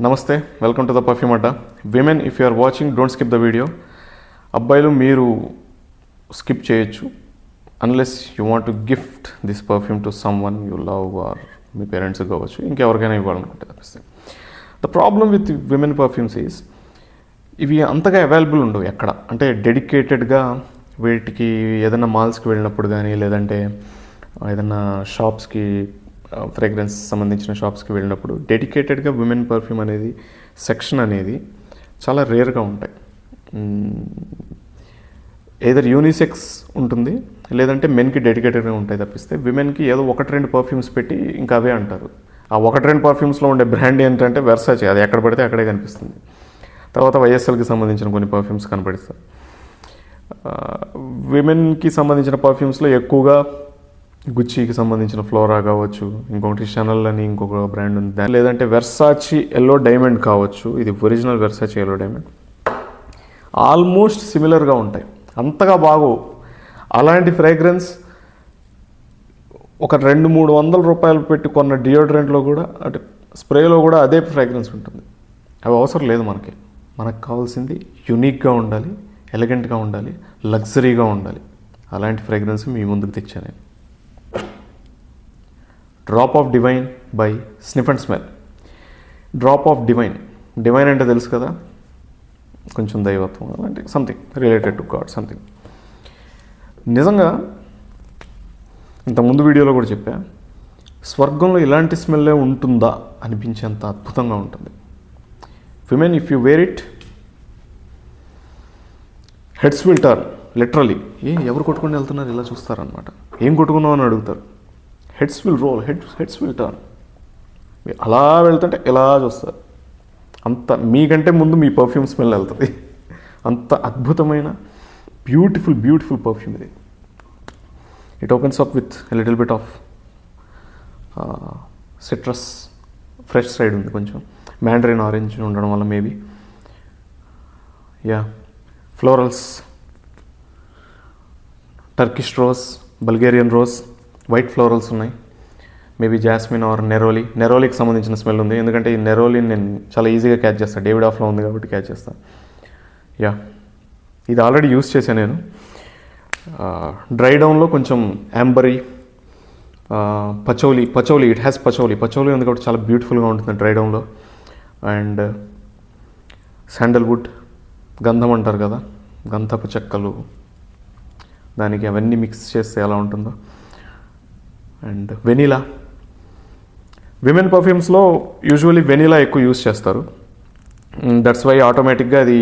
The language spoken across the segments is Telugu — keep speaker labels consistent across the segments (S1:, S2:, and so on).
S1: నమస్తే, welcome to the perfume Adda. Women, if you are watching, don't skip the video. అబ్బాయిలు మీరు స్కిప్ చేయొచ్చు unless you want to gift this perfume to someone you love, or మీ పేరెంట్స్కి కావచ్చు, ఇంకెవరికైనా ఇవ్వాలనుకుంటే తప్పిస్తే. The problem with women perfumes is ఇవి అంతగా అవైలబుల్ ఉండవు ఎక్కడ. అంటే డెడికేటెడ్గా వీటికి ఏదైనా మాల్స్కి వెళ్ళినప్పుడు కానీ, లేదంటే ఏదైనా షాప్స్కి, ఫ్రేగ్రెన్స్ సంబంధించిన షాప్స్కి వెళ్ళినప్పుడు డెడికేటెడ్గా విమెన్ పర్ఫ్యూమ్ అనేది సెక్షన్ అనేది చాలా రేర్గా ఉంటాయి. ఏదర్ యూనిసెక్స్ ఉంటుంది, లేదంటే మెన్కి డెడికేటెడ్గా ఉంటాయి తప్పిస్తే విమెన్కి ఏదో 1-2 పర్ఫ్యూమ్స్ పెట్టి ఇంకా అవే అంటారు. ఆ 1-2 పర్ఫ్యూమ్స్లో ఉండే బ్రాండ్ ఏంటంటే వెర్సాచే. అది ఎక్కడ పడితే అక్కడే కనిపిస్తుంది. తర్వాత వైఎస్ఎల్కి సంబంధించిన కొన్ని పర్ఫ్యూమ్స్ కనపడిస్తాయి. విమెన్కి సంబంధించిన పర్ఫ్యూమ్స్లో ఎక్కువగా గుచ్చికి సంబంధించిన ఫ్లోరా కావచ్చు, ఇంకొకటి షనల్ అని ఇంకొక బ్రాండ్ ఉంది, లేదంటే వెర్సాచి ఎల్లో డైమండ్ కావచ్చు. ఇది ఒరిజినల్ వెర్సాచి ఎల్లో డైమండ్. ఆల్మోస్ట్ సిమిలర్గా ఉంటాయి, అంతగా బాగోవు. అలాంటి ఫ్రేగ్రెన్స్ ఒక 200-300 రూపాయలు పెట్టి కొన్న డియోడ్రెంట్లో కూడా, అంటే స్ప్రేలో కూడా అదే ఫ్రేగ్రెన్స్ ఉంటుంది. అవి అవసరం లేదు మనకి. మనకు కావాల్సింది యునిక్గా ఉండాలి, ఎలిగెంట్గా ఉండాలి, లగ్జరీగా ఉండాలి. అలాంటి ఫ్రేగ్రెన్స్ మీ ముందుకు తెచ్చాను నేను. Drop of divine by sniff and smell. Drop of divine, divine అంటే తెలుసు కదా, కొంచెం దైవత్వం, అలాంటి something related to God something. నిజంగా ఇంతకుముందు వీడియోలో కూడా చెప్పా, స్వర్గంలో ఇలాంటి స్మెల్లే ఉంటుందా అనిపించేంత అద్భుతంగా ఉంటుంది. Women, if you wear it, heads will turn literally. ఎవరు కొట్టుకుని వెళ్తున్నారు ఇలా చూస్తారనమాట. ఏం కొట్టుకున్నావు అని అడుగుతారు. Heads will roll, heads will turn. అలా వెళ్తుంటే ఎలా చూస్తారు. అంత మీకంటే ముందు మీ పర్ఫ్యూమ్ స్మెల్ వెళ్తుంది. అంత అద్భుతమైన బ్యూటిఫుల్ పర్ఫ్యూమ్ ఇది. It opens up with little bit of citrus, fresh side ఉంది కొంచెం, మ్యాండరిన్ ఆరెంజ్ ఉండడం వల్ల maybe. Florals, Turkish rose, Bulgarian rose, white florals ఉన్నాయి. Maybe jasmine or neroli. నెరోలీకి సంబంధించిన స్మెల్ ఉంది, ఎందుకంటే ఈ నెరోలీని నేను చాలా ఈజీగా క్యాచ్ చేస్తాను. డేవిడ్ ఆఫ్లో ఉంది కాబట్టి క్యాచ్ చేస్తాను. ఇది ఆల్రెడీ యూస్ చేశాను నేను. డ్రై డౌన్లో కొంచెం యాంబరీ, పచౌలీ, ఇట్ హ్యాస్ పచౌలీ ఉంది కాబట్టి చాలా బ్యూటిఫుల్గా ఉంటుంది డ్రై డౌన్లో. అండ్ శాండల్వుడ్, గంధం అంటారు కదా, గంధపు చెక్కలు, దానికి అవన్నీ మిక్స్ చేస్తే ఎలా ఉంటుందో. And vanilla. విమెన్ పర్ఫ్యూమ్స్లో యూజువల్లీ వెనీలా ఎక్కువ యూస్ చేస్తారు. దట్స్ వై ఆటోమేటిక్గా అది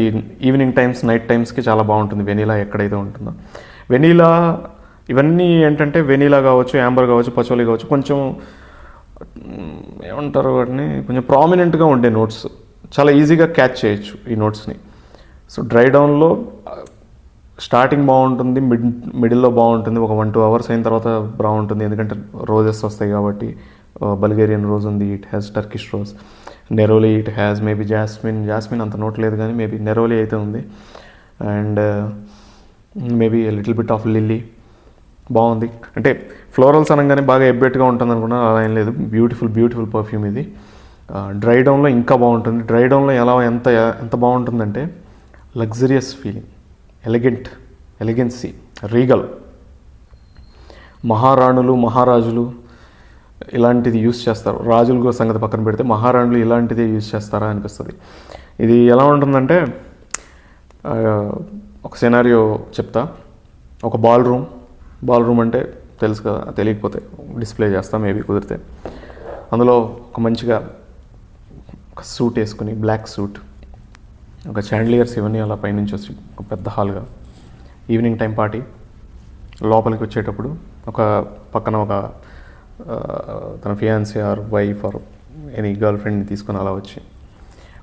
S1: ఈవినింగ్ టైమ్స్, నైట్ టైమ్స్కి చాలా బాగుంటుంది వెనీలా ఎక్కడైతే ఉంటుందో. వెనీలా ఇవన్నీ ఏంటంటే వెనీలా కావచ్చు, యాంబర్ కావచ్చు, పచోలీ కావచ్చు, కొంచెం ఏమంటారు వాటిని, కొంచెం ప్రామినెంట్గా ఉండే నోట్స్, చాలా ఈజీగా క్యాచ్ చేయొచ్చు ఈ నోట్స్ని. సో డ్రై డౌన్లో స్టార్టింగ్ బాగుంటుంది, మిడిల్లో బాగుంటుంది, ఒక 1-2 అవర్స్ అయిన తర్వాత బాగుంటుంది, ఎందుకంటే రోజెస్ వస్తాయి కాబట్టి. బల్గేరియన్ రోజ్ ఉంది, it has Turkish rose. Neroli, it has maybe jasmine అంత నోట్ లేదు కానీ మేబీ నెరోలీ అయితే ఉంది. And maybe little bit of lily. బాగుంది. అంటే ఫ్లోరల్స్ అనగానే బాగా ఎబ్బెట్గా ఉంటుంది అనుకున్నాను, అలా ఏం లేదు. బ్యూటిఫుల్ పర్ఫ్యూమ్ ఇది. డ్రై డౌన్లో ఇంకా బాగుంటుంది. డ్రై డౌన్లో ఎంత బాగుంటుందంటే లగ్జరియస్ ఫీలింగ్, ఎలిగెన్సీ, రీగల్. మహారాణులు, మహారాజులు ఇలాంటిది యూస్ చేస్తారు. రాజుల సంగతి పక్కన పెడితే మహారాణులు ఇలాంటిదే యూస్ చేస్తారా అనిపిస్తుంది. ఇది ఎలా ఉంటుందంటే, ఒక సినారియో చెప్తా. ఒక బాల్ రూమ్ అంటే తెలుసు కదా, తెలియకపోతే డిస్ప్లే చేస్తా మేబీ కుదిరితే. అందులో ఒక మంచిగా ఒక సూట్ వేసుకుని, బ్లాక్ సూట్, ఒక చాండ్లియర్స్ ఇవన్నీ అలా పైనుంచి వచ్చి ఒక పెద్ద హాల్గా ఈవినింగ్ టైం పార్టీ. లోపలికి వచ్చేటప్పుడు ఒక పక్కన ఒక తన fiancée or wife or any girl ఫ్రెండ్ని తీసుకొని అలా వచ్చి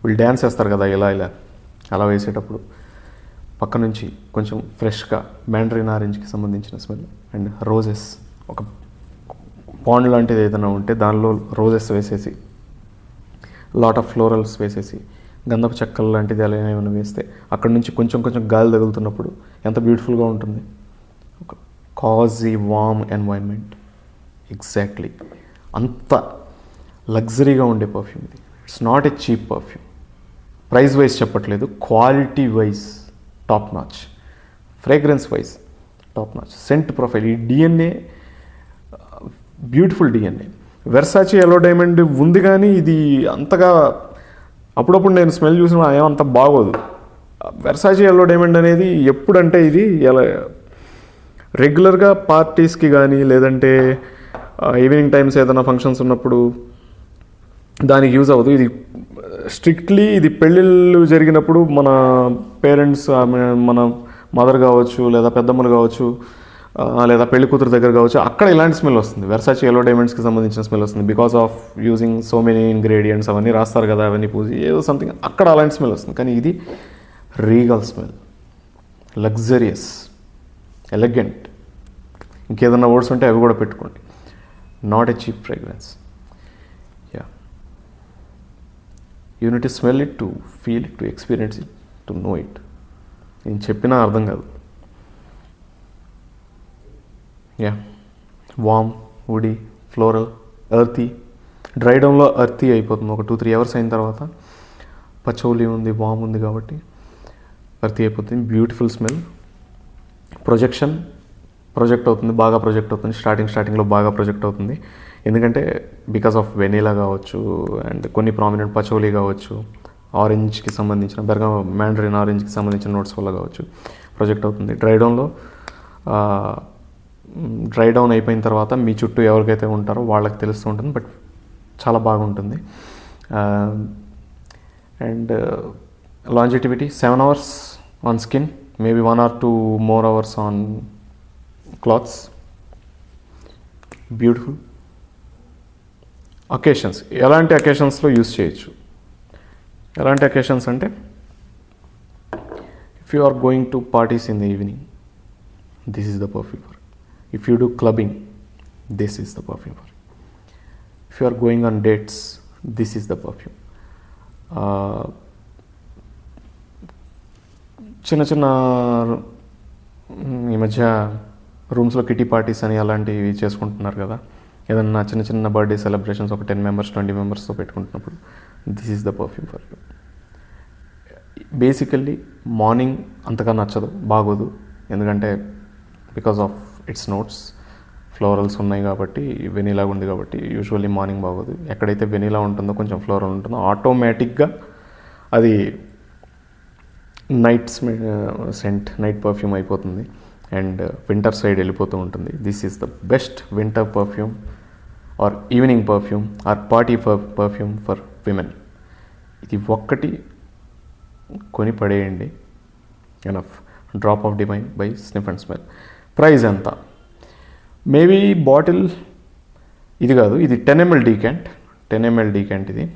S1: వీళ్ళు డ్యాన్స్ వేస్తారు కదా, ఇలా అలా వేసేటప్పుడు పక్క నుంచి కొంచెం ఫ్రెష్గా మ్యాండరిన్ ఆరెంజ్కి సంబంధించిన స్మెల్ అండ్ రోజెస్, ఒక పాండ్ లాంటిది ఏదైనా ఉంటే దానిలో రోజెస్ వేసేసి, లాట్ ఆఫ్ ఫ్లోరల్స్ వేసేసి, గంధపు చెక్కలు లాంటిది అలా ఏమైనా వేస్తే అక్కడ నుంచి కొంచెం గాలి తగులుతున్నప్పుడు ఎంత బ్యూటిఫుల్గా ఉంటుంది. ఒక కాజీ వార్మ్ ఎన్వైర్న్మెంట్. ఎగ్జాక్ట్లీ అంత లగ్జరీగా ఉండే పర్ఫ్యూమ్ ఇది. It's not a cheap perfume. Price wise చెప్పట్లేదు, quality wise top notch, fragrance wise top notch, scent profile, ఈ DNA beautiful DNA. Versace yellow diamond ఉంది కానీ ఇది అంతగా అప్పుడప్పుడు నేను స్మెల్ చూసిన ఏమంత బాగోదు. వెర్సాచి ఎల్లో డైమండ్ అనేది ఎప్పుడంటే ఇది ఎలా రెగ్యులర్గా పార్టీస్కి కానీ లేదంటే ఈవినింగ్ టైమ్స్ ఏదైనా ఫంక్షన్స్ ఉన్నప్పుడు దానికి యూజ్ అవ్వదు. ఇది స్ట్రిక్ట్లీ ఇది పెళ్ళిళ్ళు జరిగినప్పుడు మన పేరెంట్స్, మన మదర్ కావచ్చు లేదా పెద్దమ్మలు కావచ్చు లేదా పెళ్లి కూతురు దగ్గర కావచ్చు, అక్కడ ఇలాంటి స్మెల్ వస్తుంది. వెర్సాచి ఎల్లో డైమండ్స్కి సంబంధించిన స్మెల్ వస్తుంది. Because of using so many ingredients అవన్నీ రాస్తారు కదా, అవన్నీ పూజ ఏదో సంథింగ్, అక్కడ అలాంటి స్మెల్ వస్తుంది. కానీ ఇది రీగల్ స్మెల్, లగ్జరియస్, ఎలగెంట్. ఇంకేదన్నా వర్డ్స్ ఉంటే అవి కూడా పెట్టుకోండి. Not a cheap fragrance. Yeah, you need to smell it, to feel it, to experience it, to know it. నేను చెప్పినా అర్థం కాదు. యా, వామ్, వుడీ, ఫ్లోరల్, ఎర్తీ. డ్రై డౌన్లో ఎర్తీ అయిపోతుంది. ఒక 2-3 అవర్స్ అయిన తర్వాత పచౌలి ఉంది, వామ్ ఉంది కాబట్టి ఎర్తీ అయిపోతుంది. Beautiful smell. ప్రొజెక్ట్ అవుతుంది, బాగా ప్రొజెక్ట్ అవుతుంది. స్టార్టింగ్లో బాగా ప్రొజెక్ట్ అవుతుంది. ఎందుకంటే బికాస్ ఆఫ్ వెనీలా కావచ్చు అండ్ కొన్ని ప్రామినెంట్ పచౌలి కావచ్చు, ఆరెంజ్కి సంబంధించిన మ్యాండరిన్ ఆరెంజ్కి సంబంధించిన నోట్స్ వల్ల కావచ్చు ప్రొజెక్ట్ అవుతుంది. డ్రై డౌన్ అయిపోయిన తర్వాత మీ చుట్టూ ఎవరికైతే ఉంటారో వాళ్ళకి తెలుస్తూ ఉంటుంది. బట్ చాలా బాగుంటుంది. And longevity 7 hours on skin, maybe 1 or 2 more hours on clothes. Beautiful. Occasions, ఎలాంటి అకేషన్స్లో యూస్ చేయొచ్చు? ఎలాంటి అకేషన్స్ అంటే, if you are going to parties in the evening, this is the perfume for. If you do clubbing, this is the perfume for. If you are going on dates, this is the perfume. చిన్న ఈ మధ్య రూమ్స్లో కిటీ పార్టీస్ అని అలాంటివి చేసుకుంటున్నారు కదా, ఏదన్నా చిన్న బర్త్డే సెలబ్రేషన్స్ ఒక 10 members 20 members పెట్టుకుంటున్నప్పుడు this is the perfume for you. Basically morning అంతగా నచ్చదు, బాగోదు. ఎందుకంటే because of its notes, florals ఉన్నాయి కాబట్టి, వెనీలా ఉంది కాబట్టి యూజువల్లీ మార్నింగ్ బాగోదు. ఎక్కడైతే వెనీలా ఉంటుందో, కొంచెం ఫ్లోరల్ ఉంటుందో, ఆటోమేటిక్గా అది నైట్ పర్ఫ్యూమ్ అయిపోతుంది అండ్ వింటర్ సైడ్ వెళ్ళిపోతూ ఉంటుంది. This is the best winter perfume or evening perfume or party perfume for women. ఇది ఒక్కటి కొని పడేయండి. Enough. Drop of divine by sniff and smell. Price ఎంత? మేబీ బాటిల్ ఇది కాదు, ఇది 10 ml డీక్యాంట్. 10 ml డీక్యాంట్ ఇది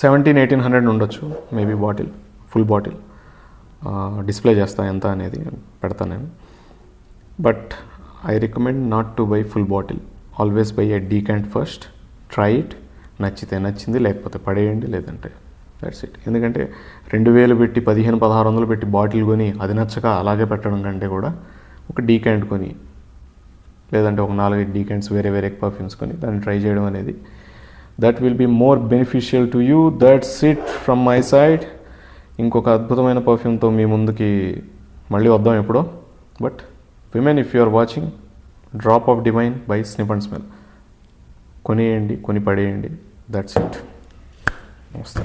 S1: 1700-1800 ఉండొచ్చు maybe bottle, full bottle. Display చేస్తా ఎంత అనేది పెడతాను నేను. But I recommend not to buy full bottle. Always buy a decant first. Try it. నచ్చితే నచ్చింది, లేకపోతే పడేయండి, లేదంటే దట్స్ ఇట్. ఎందుకంటే 2000 పెట్టి 1500-1600 పెట్టి బాటిల్ కొని అది నచ్చక అలాగే పెట్టడం కంటే కూడా ఒక డీక్యాంట్ కొని, లేదంటే ఒక 4-5 డీక్యాంట్స్ వేరే పర్ఫ్యూమ్స్ కొని దాన్ని ట్రై చేయడం అనేది that will be more beneficial to you. That's it from my side. ఇంకొక అద్భుతమైన పర్ఫ్యూమ్తో మీ ముందుకి మళ్ళీ వద్దాం ఎప్పుడో. But women, if you are watching, drop of divine by sniff and smell. కొనియండి, కొని పడేయండి. That's it. నమస్తే.